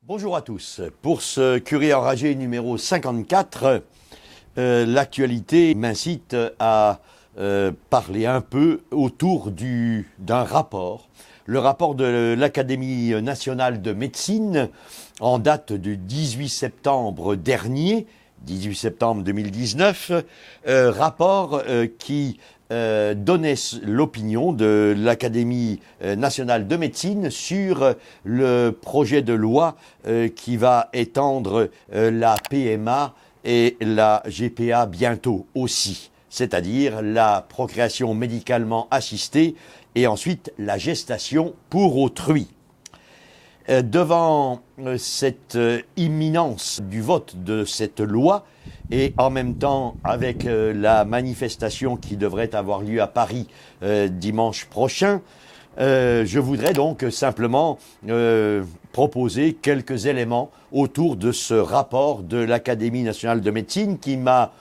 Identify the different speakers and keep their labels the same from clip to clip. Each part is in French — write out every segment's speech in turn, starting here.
Speaker 1: Bonjour à tous. Pour ce Curé enragé numéro 54, l'actualité m'incite à parler un peu autour d'un rapport. Le rapport de l'Académie nationale de médecine en date du 18 septembre dernier, 18 septembre 2019, rapport qui donnait l'opinion de l'Académie nationale de médecine sur le projet de loi qui va étendre la PMA et la GPA bientôt aussi, c'est-à-dire la procréation médicalement assistée et ensuite la gestation pour autrui. Devant cette imminence du vote de cette loi et en même temps avec la manifestation qui devrait avoir lieu à Paris dimanche prochain, je voudrais donc simplement proposer quelques éléments autour de ce rapport de l'Académie nationale de médecine qui m'a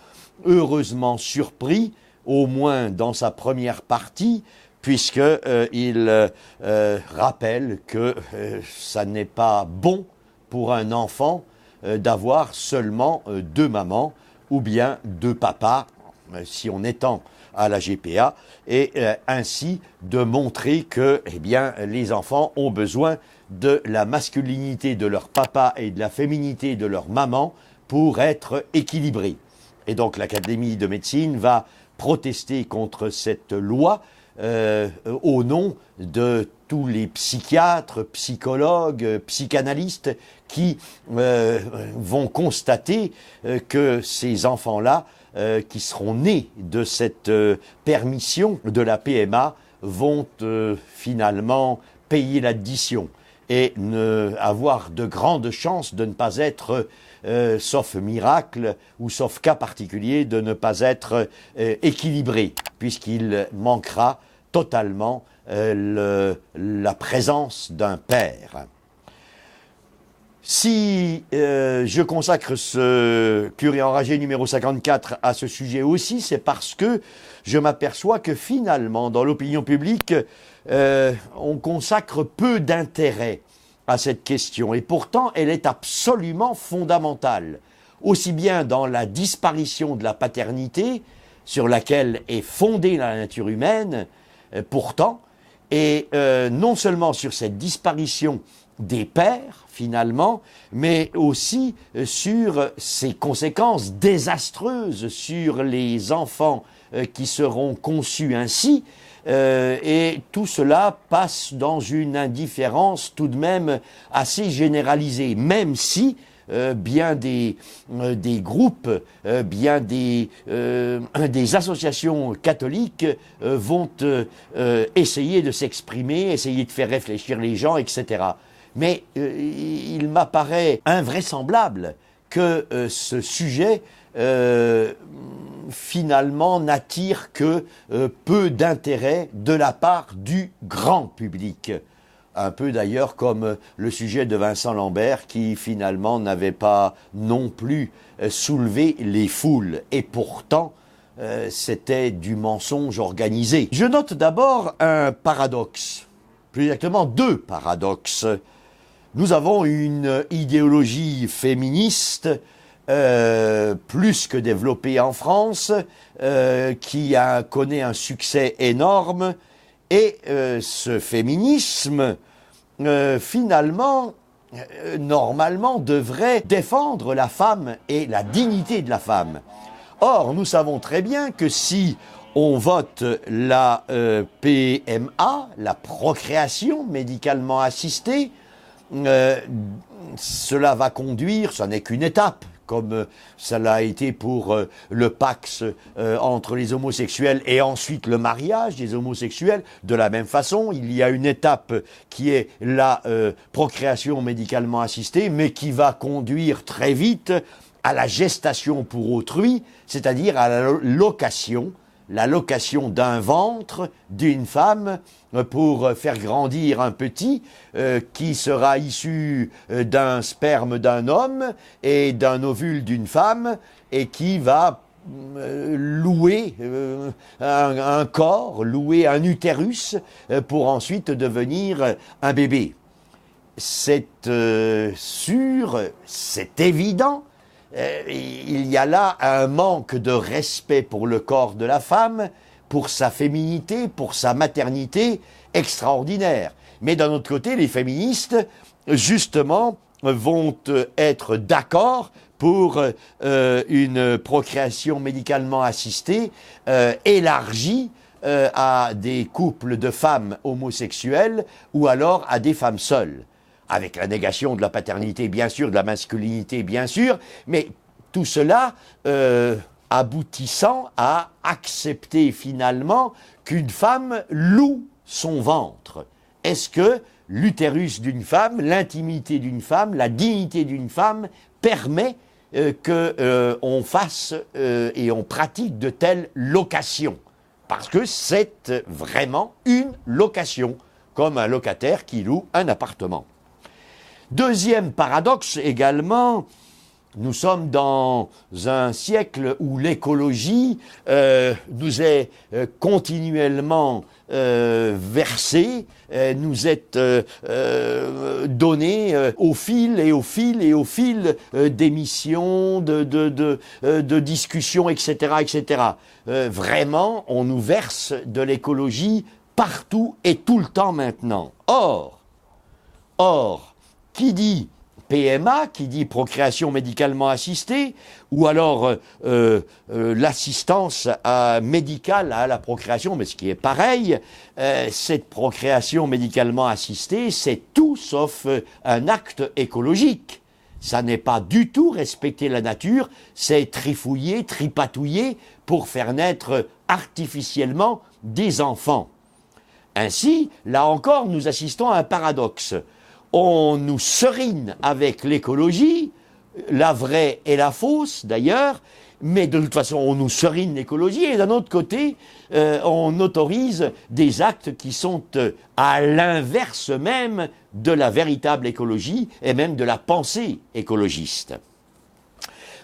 Speaker 1: heureusement surpris, au moins dans sa première partie, puisqu'il rappelle que ça n'est pas bon pour un enfant d'avoir seulement deux mamans ou bien deux papas, si on étend à la GPA, et ainsi de montrer que les enfants ont besoin de la masculinité de leur papa et de la féminité de leur maman pour être équilibrés. Et donc l'Académie de médecine va protester contre cette loi au nom de tous les psychiatres, psychologues, psychanalystes qui vont constater que ces enfants-là, qui seront nés de cette permission de la PMA, vont finalement payer l'addition et avoir de grandes chances de ne pas être, sauf miracle ou sauf cas particulier, de ne pas être équilibré, puisqu'il manquera totalement la présence d'un père. Si je consacre ce Curé enragé numéro 54 à ce sujet aussi, c'est parce que je m'aperçois que finalement, dans l'opinion publique, on consacre peu d'intérêt à cette question. Et pourtant, elle est absolument fondamentale, aussi bien dans la disparition de la paternité, sur laquelle est fondée la nature humaine, pourtant, et non seulement sur cette disparition des pères, finalement, mais aussi sur ses conséquences désastreuses sur les enfants qui seront conçus ainsi, et tout cela passe dans une indifférence tout de même assez généralisée, même si bien des groupes, bien des associations catholiques vont essayer de s'exprimer, essayer de faire réfléchir les gens, etc. Mais il m'apparaît invraisemblable que ce sujet finalement n'attire que peu d'intérêt de la part du grand public. Un peu d'ailleurs comme le sujet de Vincent Lambert qui finalement n'avait pas non plus soulevé les foules. Et pourtant, c'était du mensonge organisé. Je note d'abord un paradoxe, plus exactement deux paradoxes. Nous avons une idéologie féministe plus que développée en France, qui connaît un succès énorme, et ce féminisme, finalement, normalement, devrait défendre la femme et la dignité de la femme. Or, nous savons très bien que si on vote la PMA, la procréation médicalement assistée, cela va conduire, ce n'est qu'une étape, comme ça l'a été pour le Pacs entre les homosexuels et ensuite le mariage des homosexuels. De la même façon, il y a une étape qui est la procréation médicalement assistée, mais qui va conduire très vite à la gestation pour autrui, c'est-à-dire à la location d'un ventre d'une femme pour faire grandir un petit qui sera issu d'un sperme d'un homme et d'un ovule d'une femme et qui va louer un corps, louer un utérus pour ensuite devenir un bébé. c'est sûr, c'est évident, il y a là un manque de respect pour le corps de la femme, pour sa féminité, pour sa maternité extraordinaire. Mais d'un autre côté, les féministes, justement, vont être d'accord pour une procréation médicalement assistée élargie à des couples de femmes homosexuelles ou alors à des femmes seules, avec la négation de la paternité, bien sûr, de la masculinité, bien sûr, mais tout cela aboutissant à accepter finalement qu'une femme loue son ventre. Est-ce que l'utérus d'une femme, l'intimité d'une femme, la dignité d'une femme permet qu'on fasse et on pratique de telles locations? Parce que c'est vraiment une location, comme un locataire qui loue un appartement. Deuxième paradoxe également, nous sommes dans un siècle où l'écologie nous est continuellement versée, nous est donnée au fil et au fil et au fil d'émissions, de discussions, etc., etc. Vraiment, on nous verse de l'écologie partout et tout le temps maintenant. Or, qui dit PMA, qui dit procréation médicalement assistée, ou alors l'assistance médicale à la procréation, mais ce qui est pareil, cette procréation médicalement assistée, c'est tout sauf un acte écologique. Ça n'est pas du tout respecter la nature, c'est trifouiller, tripatouiller pour faire naître artificiellement des enfants. Ainsi, là encore, nous assistons à un paradoxe. On nous serine avec l'écologie, la vraie et la fausse d'ailleurs, mais de toute façon on nous serine l'écologie et d'un autre côté on autorise des actes qui sont à l'inverse même de la véritable écologie et même de la pensée écologiste.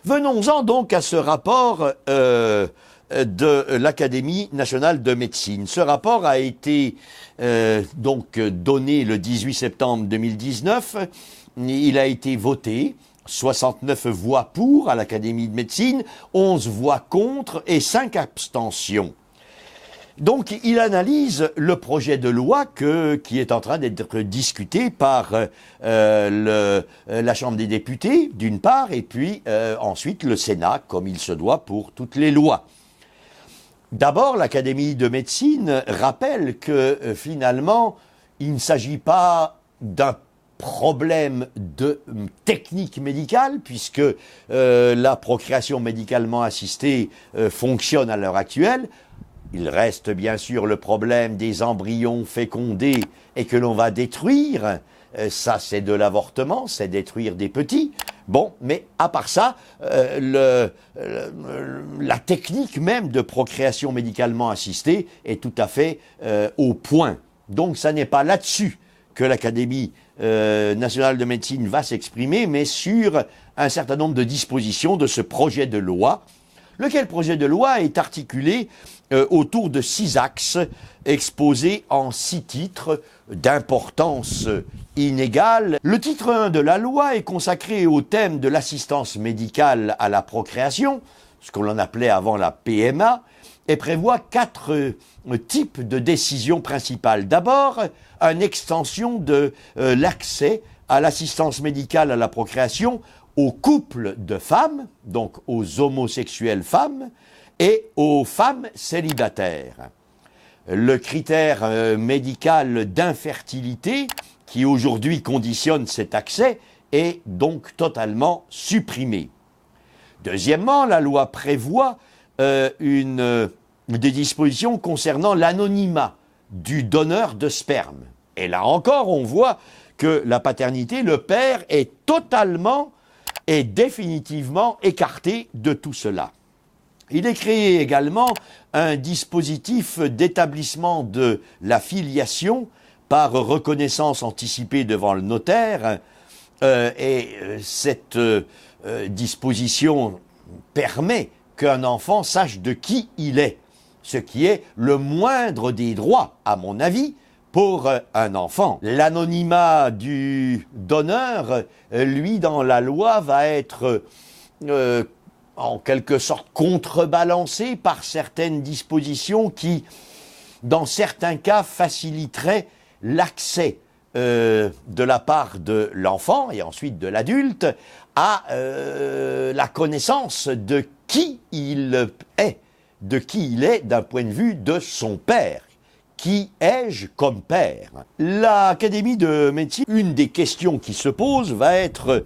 Speaker 1: Venons-en donc à ce rapport de l'Académie nationale de médecine. Ce rapport a été donc donné le 18 septembre 2019. Il a été voté, 69 voix pour à l'Académie de médecine, 11 voix contre et 5 abstentions. Donc il analyse le projet de loi qui est en train d'être discuté par la Chambre des députés, d'une part, et puis ensuite le Sénat, comme il se doit pour toutes les lois. D'abord, l'Académie de médecine rappelle que finalement, il ne s'agit pas d'un problème de technique médicale, puisque la procréation médicalement assistée fonctionne à l'heure actuelle. Il reste bien sûr le problème des embryons fécondés et que l'on va détruire. Ça, c'est de l'avortement, c'est détruire des petits. Bon, mais à part ça, la technique même de procréation médicalement assistée est tout à fait au point. Donc, ça n'est pas là-dessus que l'Académie nationale de médecine va s'exprimer, mais sur un certain nombre de dispositions de ce projet de loi, lequel projet de loi est articulé autour de 6 axes exposés en 6 titres d'importance inégale. Le titre 1 de la loi est consacré au thème de l'assistance médicale à la procréation, ce qu'on en appelait avant la PMA, et prévoit 4 types de décisions principales. D'abord, une extension de l'accès à l'assistance médicale à la procréation aux couples de femmes, donc aux homosexuelles femmes, et aux femmes célibataires. Le critère médical d'infertilité, qui aujourd'hui conditionne cet accès, est donc totalement supprimé. Deuxièmement, la loi prévoit des dispositions concernant l'anonymat du donneur de sperme. Et là encore, on voit que la paternité, le père, est totalement et définitivement écarté de tout cela. Il est créé également un dispositif d'établissement de la filiation par reconnaissance anticipée devant le notaire, et cette disposition permet qu'un enfant sache de qui il est, ce qui est le moindre des droits, à mon avis, pour un enfant. L'anonymat du donneur, lui, dans la loi, va être en quelque sorte contrebalancé par certaines dispositions qui, dans certains cas, faciliteraient l'accès de la part de l'enfant et ensuite de l'adulte à la connaissance de qui il est, d'un point de vue de son père. Qui ai-je comme père? L'Académie de médecine, une des questions qui se pose va être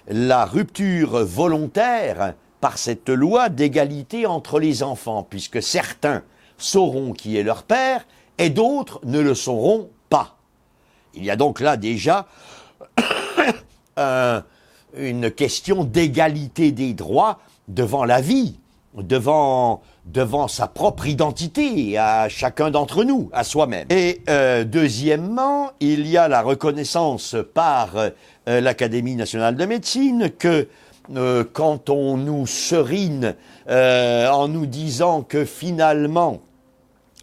Speaker 1: la rupture volontaire par cette loi d'égalité entre les enfants, puisque certains sauront qui est leur père et d'autres ne le sauront pas. Il y a donc là déjà une question d'égalité des droits devant la vie, devant sa propre identité, à chacun d'entre nous, à soi-même. Et deuxièmement, il y a la reconnaissance par l'Académie nationale de médecine que quand on nous serine en nous disant que finalement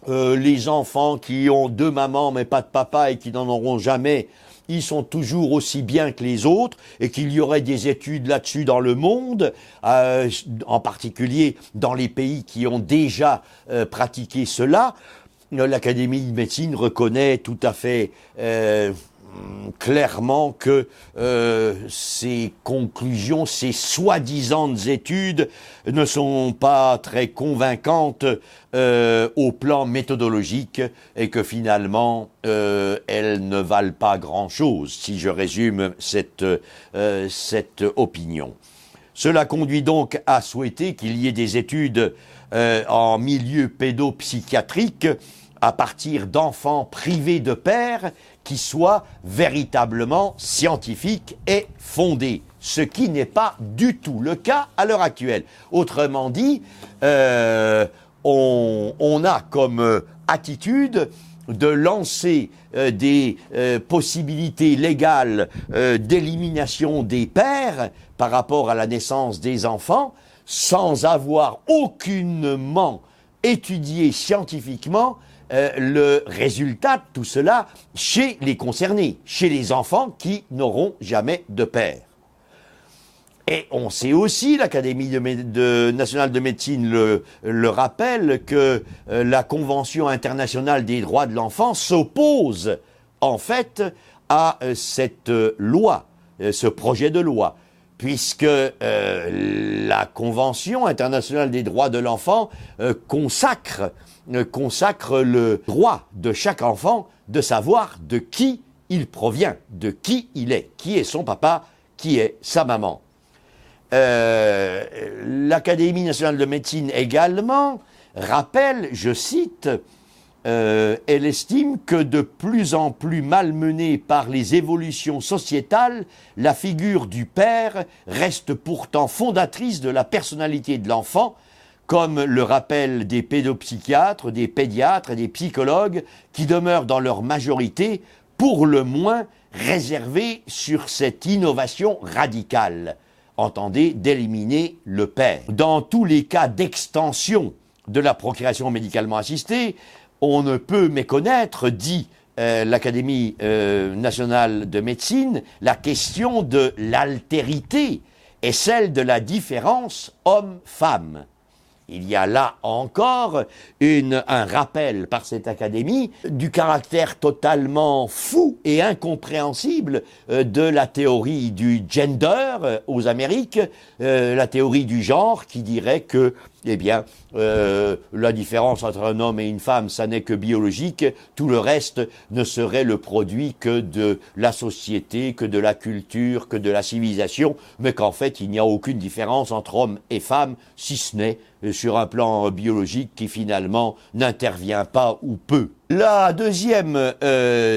Speaker 1: les enfants qui ont deux mamans mais pas de papa et qui n'en auront jamais, ils sont toujours aussi bien que les autres et qu'il y aurait des études là-dessus dans le monde, en particulier dans les pays qui ont déjà pratiqué cela. L'Académie de médecine reconnaît tout à fait clairement que ces conclusions, ces soi-disant études ne sont pas très convaincantes au plan méthodologique et que finalement elles ne valent pas grand-chose, si je résume cette opinion. Cela conduit donc à souhaiter qu'il y ait des études en milieu pédopsychiatrique à partir d'enfants privés de pères qui soient véritablement scientifiques et fondés, ce qui n'est pas du tout le cas à l'heure actuelle. Autrement dit, on a comme attitude de lancer des possibilités légales d'élimination des pères par rapport à la naissance des enfants sans avoir aucunement étudié scientifiquement le résultat de tout cela chez les concernés, chez les enfants qui n'auront jamais de père. Et on sait aussi, l'Académie nationale de médecine le rappelle, que la Convention internationale des droits de l'enfant s'oppose en fait à cette loi, ce projet de loi, puisque la Convention internationale des droits de l'enfant consacre le droit de chaque enfant de savoir de qui il provient, de qui il est, qui est son papa, qui est sa maman. L'Académie nationale de médecine également rappelle, je cite, elle estime que de plus en plus malmenée par les évolutions sociétales, la figure du père reste pourtant fondatrice de la personnalité de l'enfant, comme le rappellent des pédopsychiatres, des pédiatres et des psychologues qui demeurent dans leur majorité, pour le moins, réservés sur cette innovation radicale. Entendez, d'éliminer le père. Dans tous les cas d'extension de la procréation médicalement assistée, on ne peut méconnaître, dit l'Académie nationale de médecine, la question de l'altérité et celle de la différence homme-femme. Il y a là encore un rappel par cette académie du caractère totalement fou et incompréhensible de la théorie du gender aux Amériques, la théorie du genre qui dirait que la différence entre un homme et une femme, ça n'est que biologique, tout le reste ne serait le produit que de la société, que de la culture, que de la civilisation, mais qu'en fait il n'y a aucune différence entre homme et femme, si ce n'est sur un plan biologique qui finalement n'intervient pas ou peu. La deuxième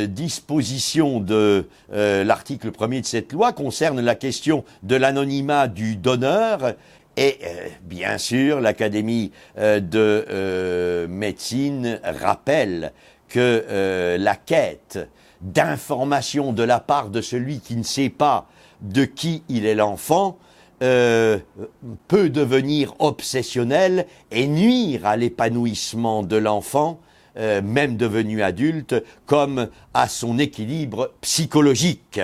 Speaker 1: disposition de l'article 1er de cette loi concerne la question de l'anonymat du donneur. Et bien sûr, l'Académie de médecine rappelle que la quête d'information de la part de celui qui ne sait pas de qui il est l'enfant peut devenir obsessionnelle et nuire à l'épanouissement de l'enfant même devenu adulte, comme à son équilibre psychologique.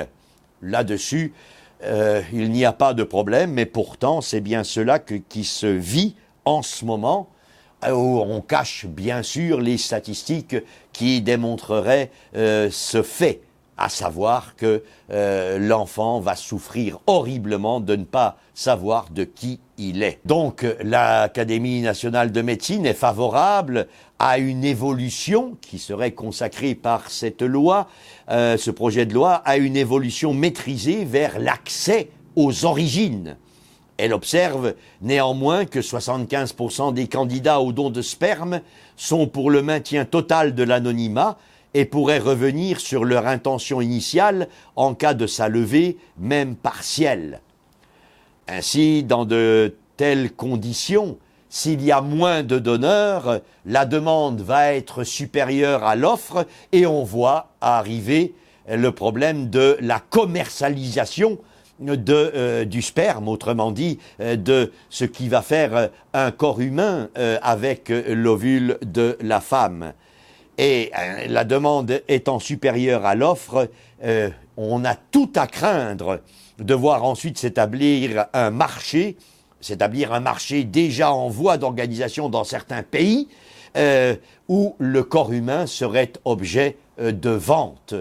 Speaker 1: Là-dessus, il n'y a pas de problème, mais pourtant c'est bien cela qui se vit en ce moment, où on cache bien sûr les statistiques qui démontreraient ce fait, à savoir que l'enfant va souffrir horriblement de ne pas savoir de qui il est. Donc l'Académie nationale de médecine est favorable à une évolution qui serait consacrée par cette loi, ce projet de loi, à une évolution maîtrisée vers l'accès aux origines. Elle observe néanmoins que 75% des candidats au don de sperme sont pour le maintien total de l'anonymat et pourraient revenir sur leur intention initiale en cas de sa levée, même partielle. Ainsi, dans de telles conditions, s'il y a moins de donneurs, la demande va être supérieure à l'offre et on voit arriver le problème de la commercialisation du sperme, autrement dit, de ce qui va faire un corps humain avec l'ovule de la femme. Et la demande étant supérieure à l'offre, on a tout à craindre de voir ensuite s'établir un marché déjà en voie d'organisation dans certains pays, où le corps humain serait objet de vente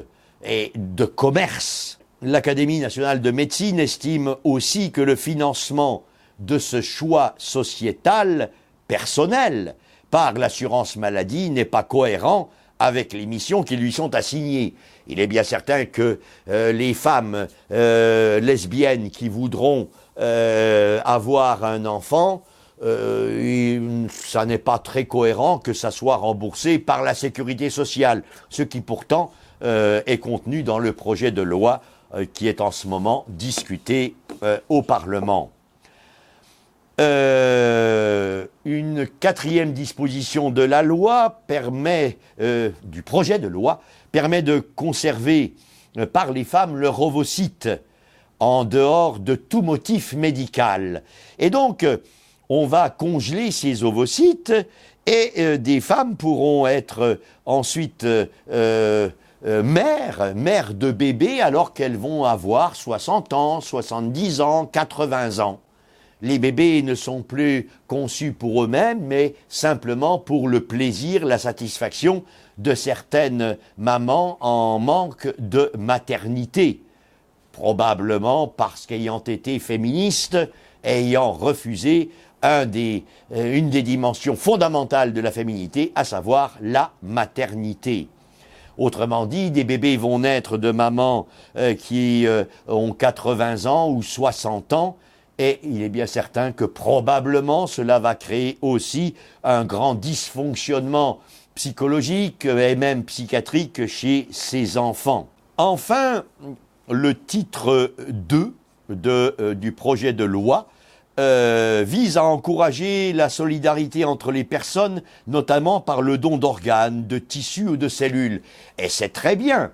Speaker 1: et de commerce. L'Académie nationale de médecine estime aussi que le financement de ce choix sociétal, personnel, par l'assurance maladie n'est pas cohérent avec les missions qui lui sont assignées. Il est bien certain que les femmes lesbiennes qui voudront avoir un enfant, ça n'est pas très cohérent que ça soit remboursé par la sécurité sociale, ce qui pourtant est contenu dans le projet de loi qui est en ce moment discuté au Parlement. Une quatrième disposition de la loi du projet de loi permet de conserver par les femmes leur ovocyte en dehors de tout motif médical. Et donc, on va congeler ces ovocytes et des femmes pourront être ensuite mères de bébés alors qu'elles vont avoir 60 ans, 70 ans, 80 ans. Les bébés ne sont plus conçus pour eux-mêmes, mais simplement pour le plaisir, la satisfaction de certaines mamans en manque de maternité. Probablement parce qu'ayant été féministes, ayant refusé une des dimensions fondamentales de la féminité, à savoir la maternité. Autrement dit, des bébés vont naître de mamans qui ont 80 ans ou 60 ans, et il est bien certain que probablement cela va créer aussi un grand dysfonctionnement psychologique et même psychiatrique chez ces enfants. Enfin, le titre 2 du projet de loi vise à encourager la solidarité entre les personnes, notamment par le don d'organes, de tissus ou de cellules. Et c'est très bien.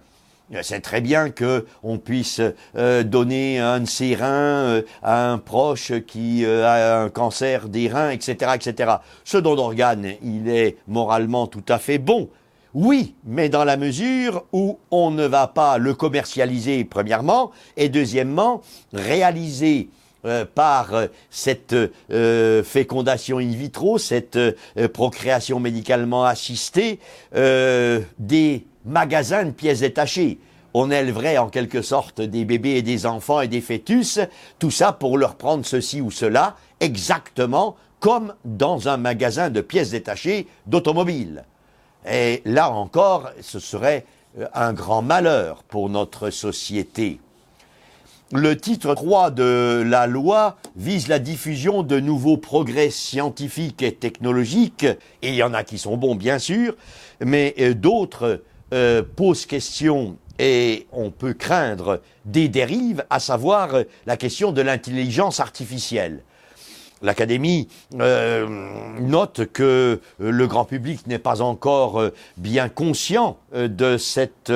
Speaker 1: C'est très bien qu'on puisse donner un de ses reins à un proche qui a un cancer des reins, etc., etc. Ce don d'organes, il est moralement tout à fait bon. Oui, mais dans la mesure où on ne va pas le commercialiser, premièrement, et deuxièmement, réaliser par cette fécondation in vitro, cette procréation médicalement assistée, des magasins de pièces détachées. On élèverait en quelque sorte des bébés et des enfants et des fœtus, tout ça pour leur prendre ceci ou cela, exactement comme dans un magasin de pièces détachées d'automobile. Et là encore, ce serait un grand malheur pour notre société. Le titre 3 de la loi vise la diffusion de nouveaux progrès scientifiques et technologiques, et il y en a qui sont bons bien sûr, mais d'autres posent question et on peut craindre des dérives, à savoir la question de l'intelligence artificielle. L'Académie note que le grand public n'est pas encore bien conscient de cette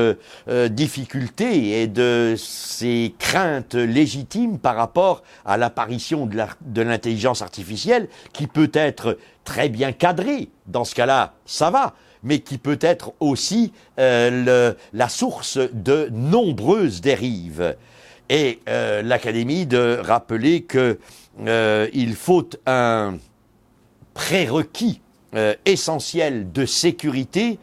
Speaker 1: difficulté et de ses craintes légitimes par rapport à l'apparition de l'intelligence artificielle qui peut être très bien cadrée. Dans ce cas-là, ça va. mais qui peut être aussi la source de nombreuses dérives. Et l'Académie de rappeler que il faut un prérequis essentiel de sécurité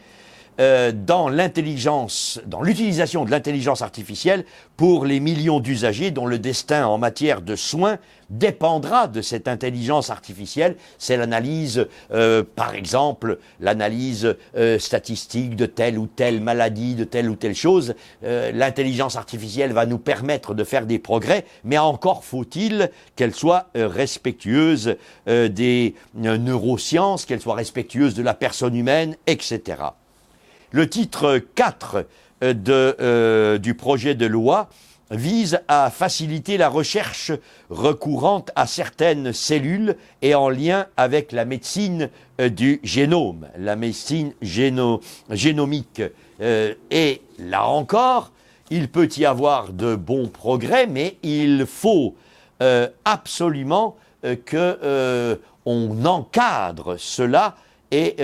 Speaker 1: dans l'utilisation de l'intelligence artificielle pour les millions d'usagers dont le destin en matière de soins dépendra de cette intelligence artificielle. C'est l'analyse, par exemple, l'analyse statistique de telle ou telle maladie, de telle ou telle chose. L'intelligence artificielle va nous permettre de faire des progrès, mais encore faut-il qu'elle soit respectueuse des neurosciences, qu'elle soit respectueuse de la personne humaine, etc. Le titre 4 du projet de loi vise à faciliter la recherche recourant à certaines cellules et en lien avec la médecine du génome, la médecine génomique. Et là encore, il peut y avoir de bons progrès, mais il faut absolument qu'on encadre cela. Et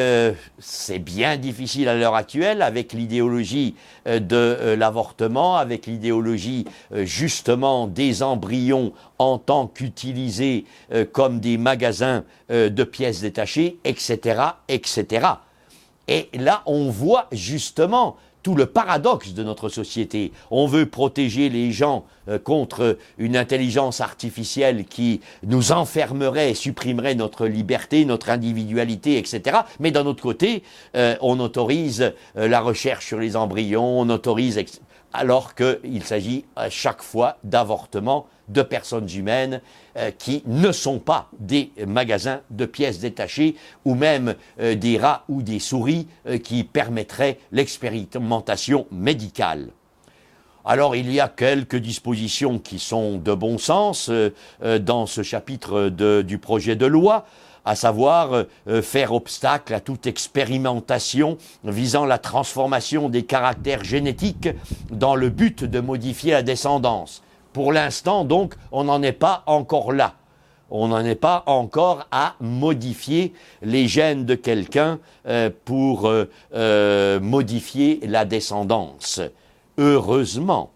Speaker 1: c'est bien difficile à l'heure actuelle avec l'idéologie de l'avortement, avec l'idéologie justement des embryons en tant qu'utilisés comme des magasins de pièces détachées, etc., etc. Et là, on voit justement tout le paradoxe de notre société. On veut protéger les gens contre une intelligence artificielle qui nous enfermerait et supprimerait notre liberté, notre individualité, etc. Mais d'un autre côté, on autorise la recherche sur les embryons, on autorise... alors qu'il s'agit à chaque fois d'avortements de personnes humaines qui ne sont pas des magasins de pièces détachées ou même des rats ou des souris qui permettraient l'expérimentation médicale. Alors il y a quelques dispositions qui sont de bon sens dans ce chapitre du projet de loi, à savoir faire obstacle à toute expérimentation visant la transformation des caractères génétiques dans le but de modifier la descendance. Pour l'instant, donc, on n'en est pas encore là. On n'en est pas encore à modifier les gènes de quelqu'un pour modifier la descendance. Heureusement.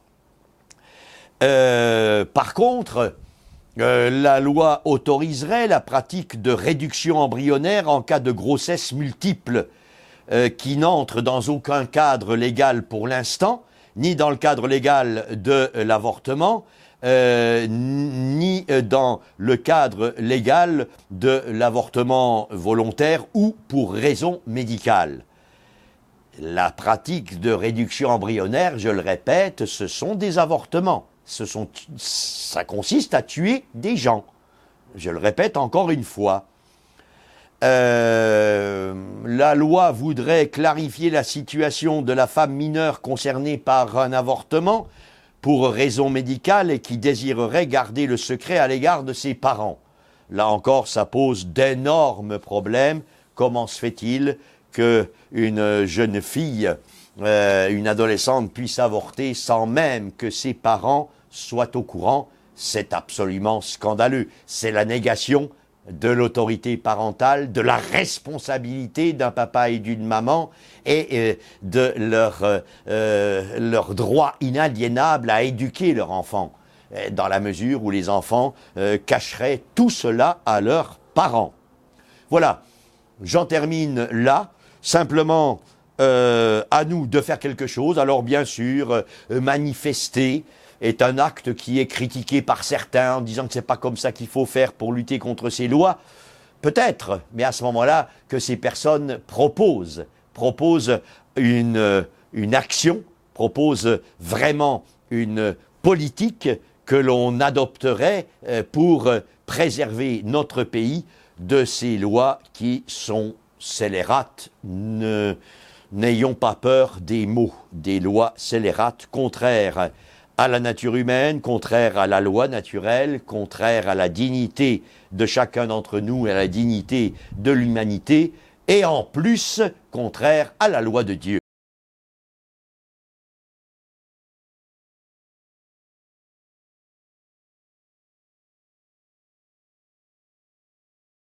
Speaker 1: Par contre, la loi autoriserait la pratique de réduction embryonnaire en cas de grossesse multiple qui n'entre dans aucun cadre légal pour l'instant, ni dans le cadre légal de l'avortement, ni dans le cadre légal de l'avortement volontaire ou pour raison médicale. La pratique de réduction embryonnaire, je le répète, ce sont des avortements. Ça consiste à tuer des gens. Je le répète encore une fois. La loi voudrait clarifier la situation de la femme mineure concernée par un avortement pour raison médicale et qui désirerait garder le secret à l'égard de ses parents. Là encore, ça pose d'énormes problèmes. Comment se fait-il qu'une jeune fille, une adolescente puisse avorter sans même que ses parents soient au courant? C'est absolument scandaleux. C'est la négation de l'autorité parentale, de la responsabilité d'un papa et d'une maman et de leur droit inaliénable à éduquer leur enfant, dans la mesure où les enfants cacheraient tout cela à leurs parents. Voilà, j'en termine là. Simplement, à nous de faire quelque chose. Alors bien sûr, manifester est un acte qui est critiqué par certains en disant que c'est pas comme ça qu'il faut faire pour lutter contre ces lois. Peut-être, mais à ce moment-là, que ces personnes proposent une action, proposent vraiment une politique que l'on adopterait pour préserver notre pays de ces lois qui sont scélérates. N'ayons pas peur des mots, des lois scélérates contraires à la nature humaine, contraire à la loi naturelle, contraire à la dignité de chacun d'entre nous et à la dignité de l'humanité, et en plus contraire à la loi de Dieu.